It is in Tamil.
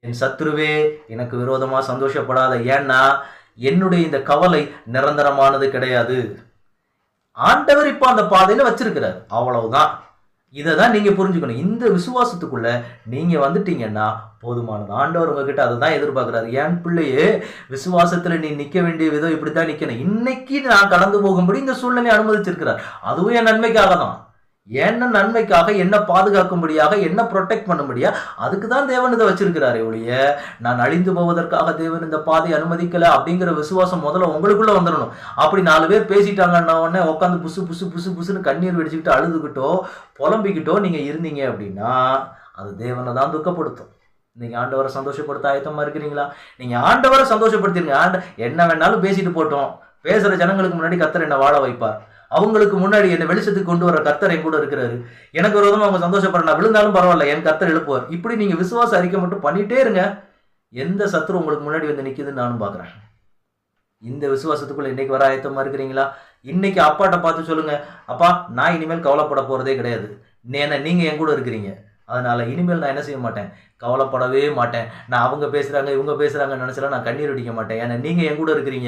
என் சத்துருவே எனக்கு விரோதமா சந்தோஷப்படாத. ஏன்னா என்னுடைய இந்த கவலை நிரந்தரமானது கிடையாது. ஆண்டவர் இப்ப அந்த பாதையில வச்சிருக்கிறார். அவ்வளவுதான். இததான் நீங்க புரிஞ்சுக்கணும். இந்த விசுவாசத்துக்குள்ள நீங்க வந்துட்டீங்கன்னா போதுமானது. ஆண்டவர் உங்ககிட்ட அததான் எதிர்பார்க்கிறாரு. என் பிள்ளையே, விசுவாசத்துல நீ நிக்க வேண்டிய விதம் இப்படித்தான் நிக்கணும். இன்னைக்கு நான் கடந்து போகும்படி இந்த சூழ்நிலையை அனுமதிச்சிருக்கிறார். அதுவும் என் நன்மைக்காக தான். என்ன நன்மைக்காக, என்ன பாதுகாக்கும்படியாக, என்ன ப்ரொடெக்ட் பண்ணும்படியா, அதுக்கு தான் தேவன் இதை வச்சிருக்கிறாரே ஒழிய, நான் அழிந்து போவதற்காக தேவன் இந்த பாதையை அனுமதிக்கல அப்படிங்கிற விசுவாசம் முதல்ல உங்களுக்குள்ள வந்துடணும். அப்படி 4 பேர் பேசிட்டாங்கன்னா உடனே உட்காந்து புசு புசு புசு புசுன்னு கண்ணீர் வெடிச்சுக்கிட்டு அழுதுகிட்டோ புலம்பிக்கிட்டோ நீங்க இருந்தீங்க அப்படின்னா அது தேவனை தான் துக்கப்படுத்தும். நீங்க ஆண்டவரை சந்தோஷப்படுத்த ஆயத்தமா இருக்கிறீங்களா? நீங்க ஆண்டவரை சந்தோஷப்படுத்திருங்க. என்ன வேணாலும் பேசிட்டு போட்டோம். பேசுற ஜனங்களுக்கு முன்னாடி கர்த்தர் என்ன வாழ வைப்பார். அவங்களுக்கு முன்னாடி என்ன வெளிச்சத்துக்கு கொண்டு வர கர்த்தர் என் கூட இருக்கிறாரு. எனக்கு ஒரு விதமா அவங்க சந்தோஷப்படுற, நான் விழுந்தாலும் பரவாயில்ல, என் கர்த்தர் எழுப்புவார். இப்படி நீங்க விசுவாச அறிக்கை மட்டும் பண்ணிட்டே இருங்க. எந்த சத்துரு உங்களுக்கு முன்னாடி வந்து நிக்குதுன்னு நானும் பாக்குறேன். இந்த விசுவாசத்துக்குள்ள இன்னைக்கு வர ஆயத்தமா இருக்கிறீங்களா? இன்னைக்கு அப்பாட்ட பார்த்து சொல்லுங்க, அப்பா நான் இனிமேல் கவலைப்பட போறதே கிடையாது. நீங்க என் கூட இருக்கிறீங்க. அதனால இனிமேல் நான் என்ன செய்ய மாட்டேன், கவலைப்படவே மாட்டேன். நான் அவங்க பேசுறாங்க இவங்க பேசுறாங்கன்னு நினைச்சலாம் நான் கண்ணீர் அடிக்க மாட்டேன். ஏன்னா நீங்க என் கூட இருக்கிறீங்க.